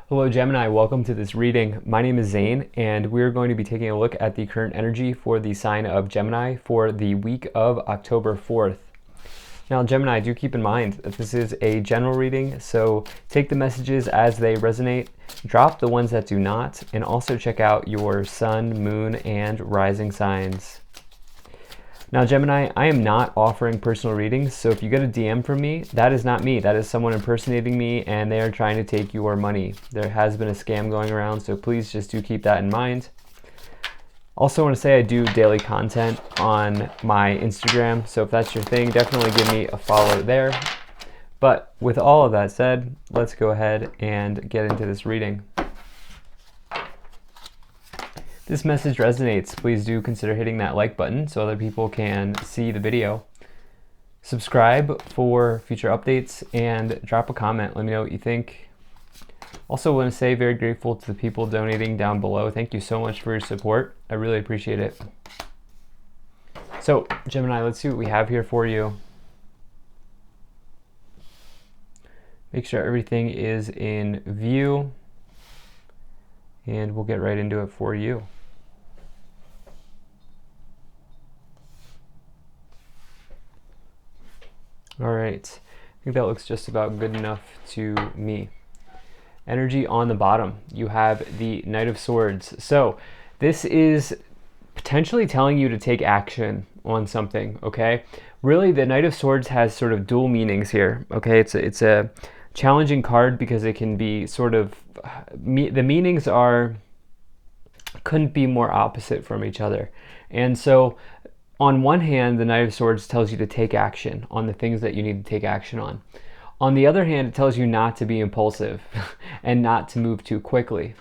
Hello Gemini, welcome to this reading. My name is Zane and we're going to be taking a look at the current energy for the sign of Gemini for the week of October 4th. Now Gemini, do keep in mind that this is a general reading, so take the messages as they resonate, drop the ones that do not, and also check out your sun, moon, and rising signs. Now Gemini, I am not offering personal readings, so if you get a DM from me, that is not me. That is someone impersonating me and they are trying to take your money. There has been a scam going around, so please just do keep that in mind. Also want to say I do daily content on my Instagram, so if that's your thing, definitely give me a follow there. But with all of that said, let's go ahead and get into this reading. This message resonates, please do consider hitting that like button so other people can see the video. Subscribe for future updates and drop a comment. Let me know what you think. Also want to say very grateful to the people donating down below. Thank you so much for your support. I really appreciate it. So Gemini, let's see what we have here for you. Make sure everything is in view and we'll get right into it for you. All right, I think that looks just about good enough to me. Energy on the bottom, you have the Knight of Swords. So this is potentially telling you to take action on something, okay? Really, the Knight of Swords has sort of dual meanings here, okay? It's a challenging card because it can be sort of, the meanings couldn't be more opposite from each other. And so on one hand, the Knight of Swords tells you to take action on the things that you need to take action on. On the other hand, it tells you not to be impulsive and not to move too quickly.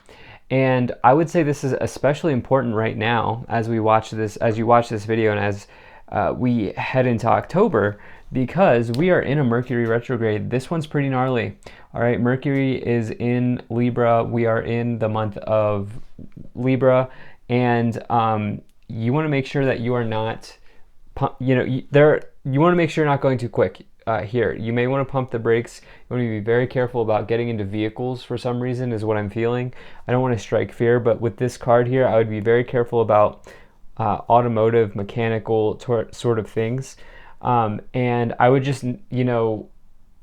And I would say this is especially important right now as you watch this video and as we head into October, because we are in a Mercury retrograde. This one's pretty gnarly. All right, Mercury is in Libra. We are in the month of Libra, and you want to make sure that you are not, you want to make sure you're not going too quick here. You may want to pump the brakes. You want to be very careful about getting into vehicles for some reason is what I'm feeling. I don't want to strike fear, but with this card here, I would be very careful about automotive, mechanical sort of things. And I would just,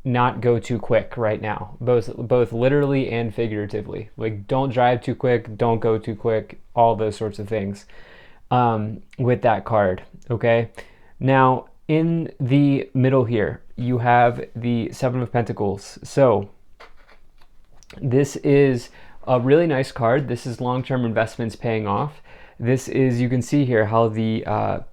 not go too quick right now, both literally and figuratively. Like, don't drive too quick, don't go too quick, all those sorts of things. With that card, okay? Now, in the middle here, you have the Seven of Pentacles. So this is a really nice card. This is long-term investments paying off. This is, you can see here how the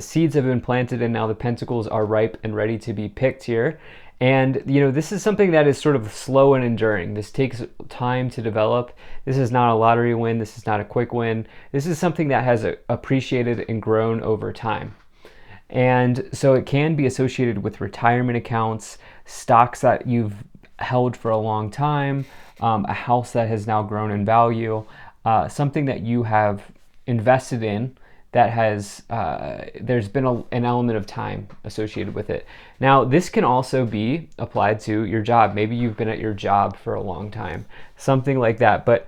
seeds have been planted and now the pentacles are ripe and ready to be picked here. And, this is something that is sort of slow and enduring. This takes time to develop. This is not a lottery win. This is not a quick win. This is something that has appreciated and grown over time. And so it can be associated with retirement accounts, stocks that you've held for a long time, a house that has now grown in value, something that you have invested in that has, there's been an element of time associated with it. Now, this can also be applied to your job. Maybe you've been at your job for a long time, something like that. But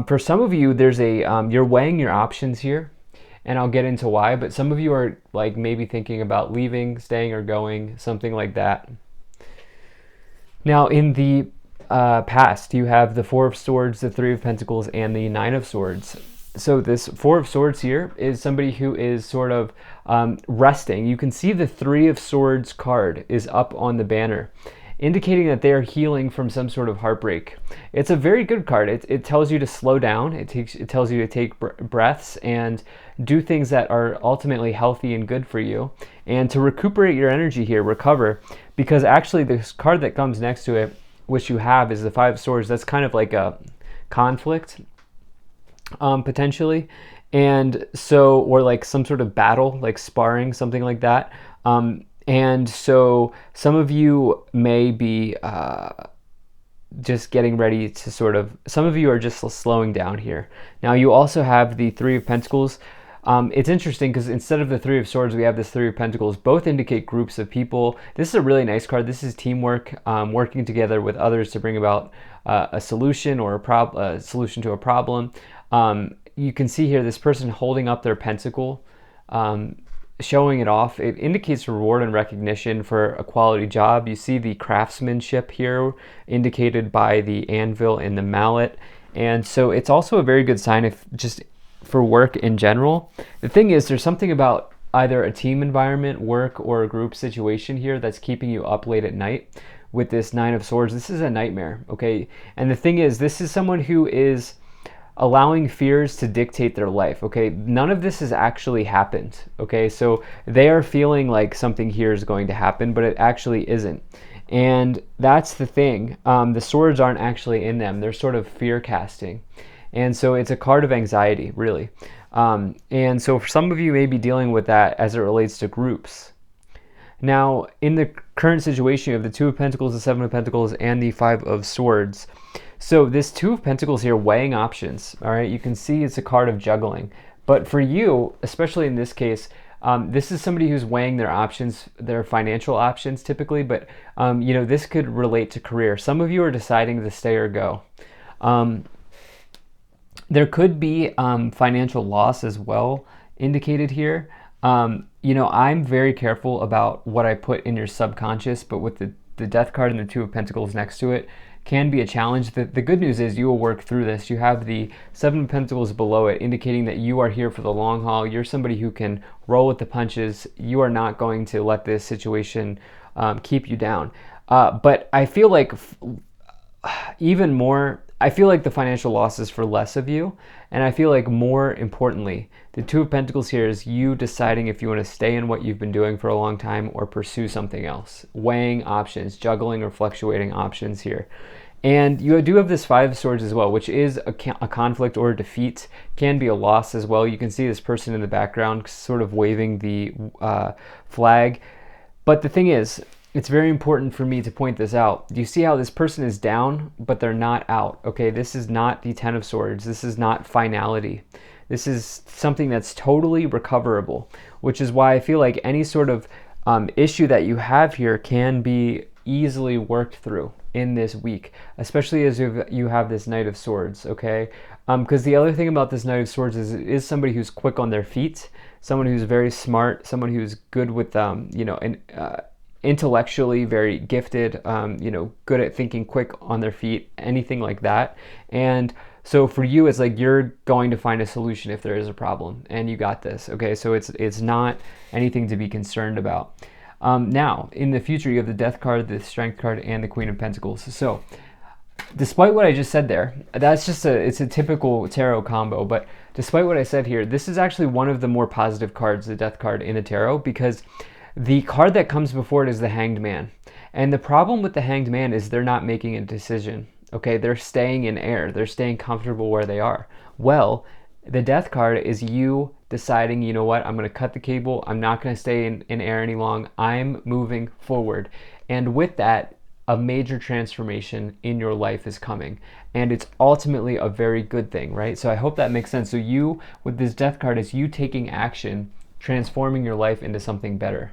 for some of you, there's you're weighing your options here, and I'll get into why, but some of you are like maybe thinking about leaving, staying, or going, something like that. Now, in the past, you have the Four of Swords, the Three of Pentacles, and the Nine of Swords. So this Four of Swords here is somebody who is sort of resting. You can see the Three of Swords card is up on the banner, indicating that they are healing from some sort of heartbreak. It's a very good card. It tells you to slow down. It tells you to take breaths and do things that are ultimately healthy and good for you, and to recuperate your energy here, recover, because actually this card that comes next to it, which you have, is the Five of Swords. That's kind of like a conflict. Potentially, and so, or like some sort of battle, like sparring, something like that. And so some of you may be just getting ready to some of you are just slowing down here. Now you also have the Three of Pentacles. It's interesting because instead of the Three of Swords, we have this Three of Pentacles. Both indicate groups of people. This is a really nice card. This is teamwork, working together with others to bring about a solution or a solution to a problem. You can see here this person holding up their pentacle, showing it off. It indicates reward and recognition for a quality job. You see the craftsmanship here indicated by the anvil and the mallet. And so it's also a very good sign if just for work in general. The thing is, there's something about either a team environment, work, or a group situation here that's keeping you up late at night with this Nine of Swords. This is a nightmare, okay? And the thing is, this is someone who is allowing fears to dictate their life, okay? None of this has actually happened, okay? So they are feeling like something here is going to happen, but it actually isn't. And that's the thing. The swords aren't actually in them. They're sort of fear casting. And so it's a card of anxiety, really. And so for some of you may be dealing with that as it relates to groups. Now, in the current situation, you have the Two of Pentacles, the Seven of Pentacles, and the Five of Swords. So this Two of Pentacles here, weighing options, all right? You can see it's a card of juggling. But for you, especially in this case, this is somebody who's weighing their options, their financial options typically, but this could relate to career. Some of you are deciding to stay or go. There could be financial loss as well indicated here. I'm very careful about what I put in your subconscious, but with the Death card and the Two of Pentacles next to it can be a challenge. The good news is you will work through this. You have the Seven of Pentacles below it, indicating that you are here for the long haul. You're somebody who can roll with the punches. You are not going to let this situation keep you down. But I feel like even more, I feel like the financial loss is for less of you. And I feel like more importantly, the Two of Pentacles here is you deciding if you want to stay in what you've been doing for a long time or pursue something else. Weighing options, juggling or fluctuating options here. And you do have this Five of Swords as well, which is a conflict or a defeat, can be a loss as well. You can see this person in the background sort of waving the flag. But the thing is, it's very important for me to point this out. Do you see how this person is down, but they're not out? Okay, this is not the Ten of Swords. This is not finality. This is something that's totally recoverable, which is why I feel like any sort of issue that you have here can be easily worked through in this week, especially as you have this Knight of Swords, okay? Because the other thing about this Knight of Swords is somebody who's quick on their feet, someone who's very smart, someone who's good with, intellectually very gifted, good at thinking quick on their feet, anything like that. And so for you, it's like you're going to find a solution if there is a problem, and you got this, okay? So it's not anything to be concerned about. Now, in the future, you have the Death card, the Strength card, and the Queen of Pentacles. So despite what I just said there, that's just it's a typical tarot combo, but despite what I said here, this is actually one of the more positive cards, the Death card in the tarot, because the card that comes before it is the Hanged Man. And the problem with the Hanged Man is they're not making a decision, okay? They're staying in air. They're staying comfortable where they are. Well, the Death card is you deciding, you know what, I'm going to cut the cable. I'm not going to stay in air any long. I'm moving forward. And with that, a major transformation in your life is coming. And it's ultimately a very good thing, right? So I hope that makes sense. So you, with this Death card, is you taking action, transforming your life into something better.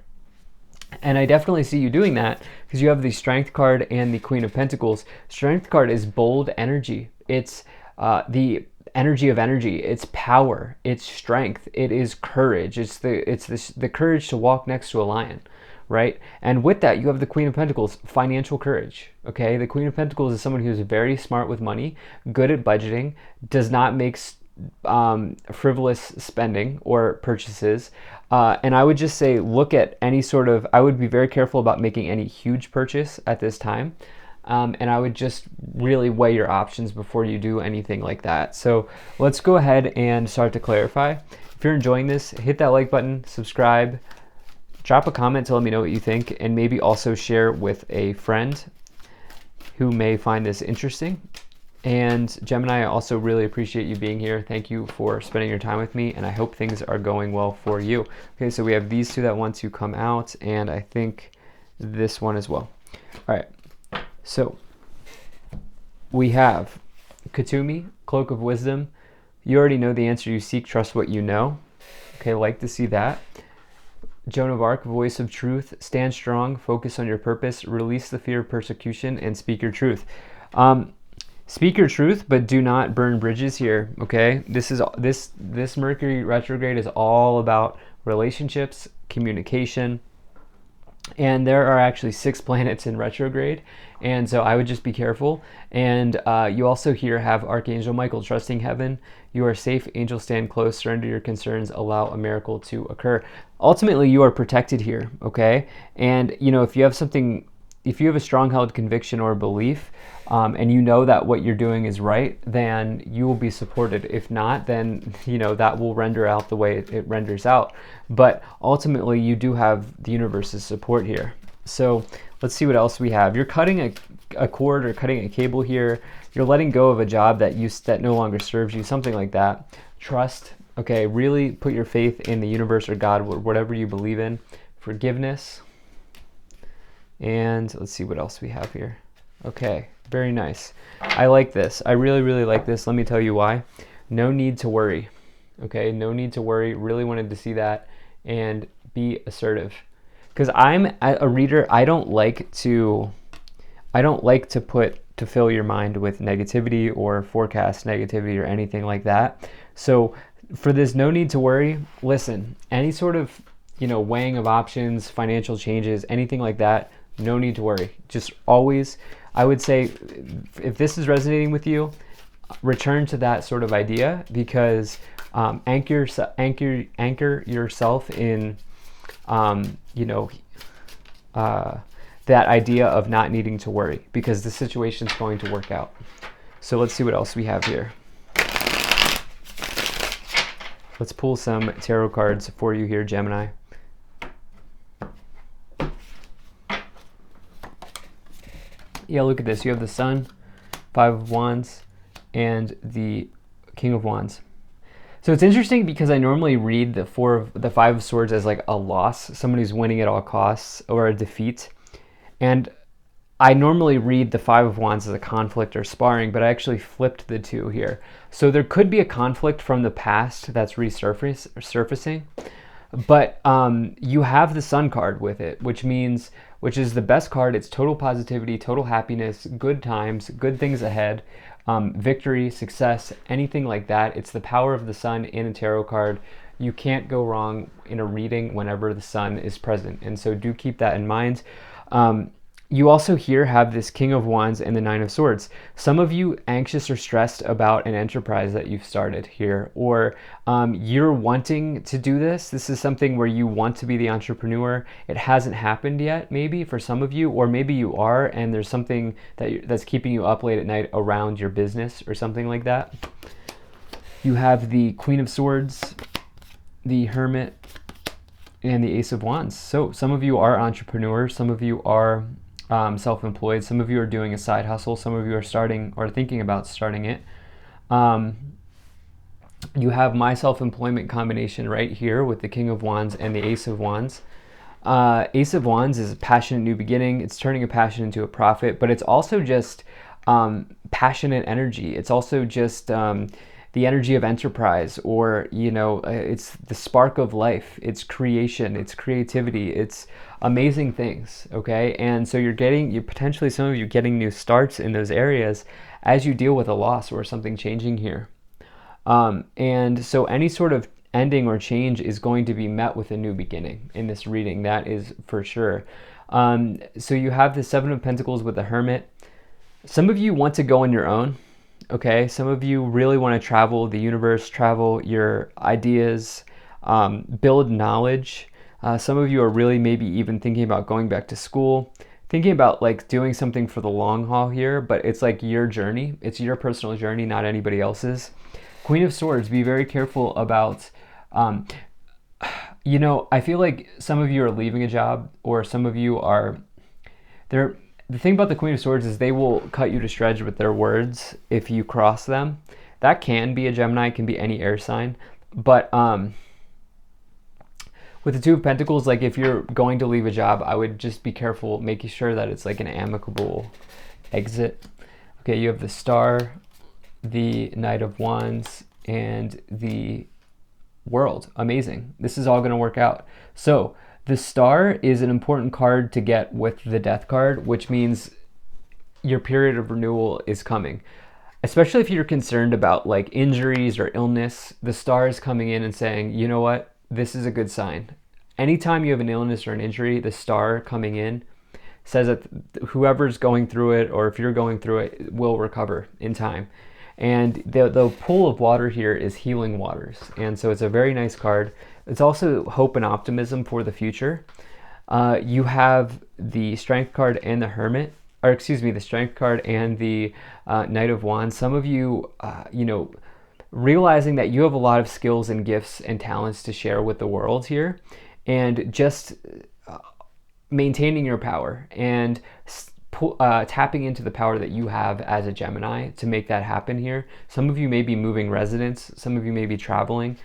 And I definitely see you doing that because you have the Strength card and the Queen of Pentacles. Strength card is bold energy. It's the energy of energy. It's power. It's strength. It is courage. It's the courage to walk next to a lion, right? And with that, you have the Queen of Pentacles, financial courage. Okay, the Queen of Pentacles is someone who's very smart with money, good at budgeting, does not make frivolous spending or purchases. And I would just say, look at any sort of, I would be very careful about making any huge purchase at this time. And I would just really weigh your options before you do anything like that. So let's go ahead and start to clarify. If you're enjoying this, hit that like button, subscribe, drop a comment to let me know what you think, and maybe also share with a friend who may find this interesting. And Gemini, I also really appreciate you being here. Thank you for spending your time with me, and I hope things are going well for you. Okay, so we have these two that want to come out, and I think this one as well. All right, so we have Katumi, Cloak of Wisdom. You already know the answer you seek, trust what you know. Okay, like to see that. Joan of Arc, Voice of Truth. Stand strong, focus on your purpose, release the fear of persecution, and speak your truth. Speak your truth, but do not burn bridges here. Okay, this Mercury retrograde is all about relationships, communication, and there are actually 6 planets in retrograde, and so I would just be careful. And you also here have Archangel Michael, trusting heaven. You are safe, angels stand close, surrender your concerns, allow a miracle to occur. Ultimately, you are protected here, okay? And if you have something, if you have a strong held conviction or belief, and you know that what you're doing is right, then you will be supported. If not, then that will render out the way it renders out. But ultimately, you do have the universe's support here. So let's see what else we have. You're cutting a cord or cutting a cable here. You're letting go of a job that no longer serves you, something like that. Trust. Okay, really put your faith in the universe or God, whatever you believe in. Forgiveness. And let's see what else we have here. Okay, very nice. I like this. I really, really like this. Let me tell you why. No need to worry. Okay, no need to worry. Really wanted to see that. And be assertive. Because I'm a reader, I don't like to fill your mind with negativity or forecast negativity or anything like that. So for this no need to worry, listen, any sort of weighing of options, financial changes, anything like that, no need to worry. Just always, I would say, if this is resonating with you, return to that sort of idea, because anchor yourself in that idea of not needing to worry, because the situation's going to work out. So let's see what else we have here. Let's pull some tarot cards for you here, Gemini. Yeah, look at this. You have the Sun, 5 of Wands, and the King of Wands. So it's interesting because I normally read the 5 of Swords as like a loss, someone who's winning at all costs, or a defeat. And I normally read the 5 of Wands as a conflict or sparring, but I actually flipped the two here. So there could be a conflict from the past that's resurfacing, but you have the Sun card with it, which is the best card. It's total positivity, total happiness, good times, good things ahead, victory, success, anything like that. It's the power of the Sun in a tarot card. You can't go wrong in a reading whenever the Sun is present, and so do keep that in mind. You also here have this King of Wands and the 9 of Swords. Some of you anxious or stressed about an enterprise that you've started here, or you're wanting to do this. This is something where you want to be the entrepreneur. It hasn't happened yet, maybe for some of you, or maybe you are, and there's something that's keeping you up late at night around your business or something like that. You have the Queen of Swords, the Hermit, and the Ace of Wands. So some of you are entrepreneurs, some of you are self-employed, some of you are doing a side hustle, some of you are starting or thinking about starting it. You have my self-employment combination right here with the King of Wands and the Ace of Wands. Ace of Wands is a passionate new beginning. It's turning a passion into a profit, but it's also just passionate energy. It's also just the energy of enterprise, or it's the spark of life. It's creation, it's creativity, it's amazing things. Okay, and so you're potentially, some of you getting new starts in those areas as you deal with a loss or something changing here. And so any sort of ending or change is going to be met with a new beginning in this reading. That is for sure. So you have the 7 of Pentacles with the Hermit. Some of you want to go on your own. Okay, some of you really want to travel the universe, travel your ideas, build knowledge. Some of you are really maybe even thinking about going back to school, thinking about like doing something for the long haul here, but it's like your journey. It's your personal journey, not anybody else's. Queen of Swords, be very careful about, I feel like some of you are leaving a job, or some of you are, the thing about the Queen of Swords is they will cut you to shreds with their words if you cross them. That can be a Gemini, can be any air sign. But with the 2 of Pentacles, like if you're going to leave a job, I would just be careful making sure that it's like an amicable exit. Okay, you have the Star, the Knight of Wands, and the World. Amazing. This is all going to work out. So the Star is an important card to get with the Death card, which means your period of renewal is coming. especially if you're concerned about like injuries or illness, the star is coming in and saying, you know what, this is a good sign. Anytime you have an illness or an injury, the star coming in says that whoever's going through it, or if you're going through it, will recover in time. And the pool of water here is healing waters. And so it's a very nice card. It's also hope and optimism for the future. You have the Strength card and the Hermit, or excuse me, the Strength card and the Knight of Wands. Some of you, realizing that you have a lot of skills and gifts and talents to share with the world here, and just maintaining your power and tapping into the power that you have as a Gemini to make that happen here. Some of you may be moving residence, some of you may be traveling,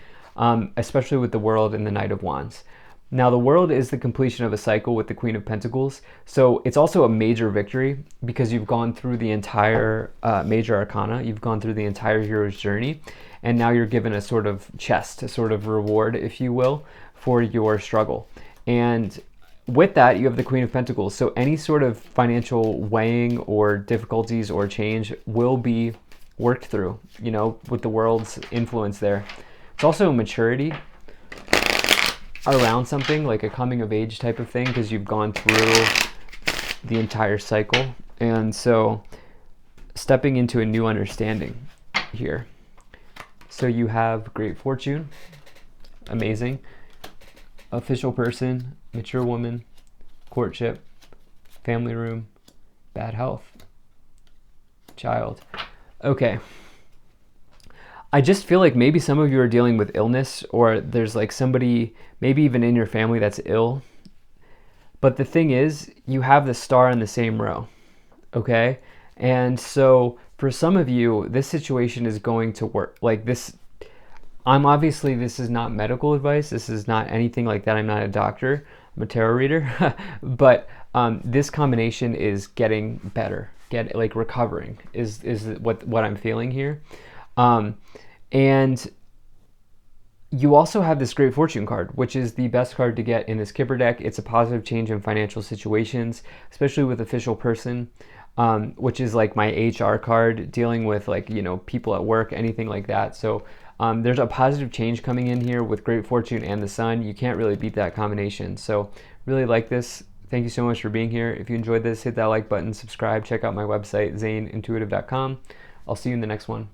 especially with the World and the Knight of Wands. Now, the World is the completion of a cycle with the Queen of Pentacles, so it's also a major victory because you've gone through the entire major arcana, you've gone through the entire hero's journey, and now you're given a sort of chest, a sort of reward, if you will, for your struggle. And with that, you have the Queen of Pentacles, so any sort of financial weighing or difficulties or change will be worked through, with the World's influence there. It's also a maturity around something, like a coming of age type of thing, because you've gone through the entire cycle. And so stepping into a new understanding here. So you have great fortune, amazing, official person, mature woman, courtship, family room, bad health, child. Okay. I just feel like maybe some of you are dealing with illness, or there's like somebody maybe even in your family that's ill. But the thing is, you have the star in the same row, okay? And so for some of you, this situation is going to work like this. This is not medical advice. This is not anything like that. I'm not a doctor. I'm a tarot reader. But this combination is getting better, recovering is what I'm feeling here. And you also have this Great Fortune card, which is the best card to get in this Kipper deck. It's a positive change in financial situations, especially with official person, which is like my HR card, dealing with people at work, anything like that. So there's a positive change coming in here with Great Fortune and the Sun. You can't really beat that combination. So really like this. Thank you so much for being here. If you enjoyed this, hit that like button, subscribe, check out my website, zaneintuitive.com. I'll see you in the next one.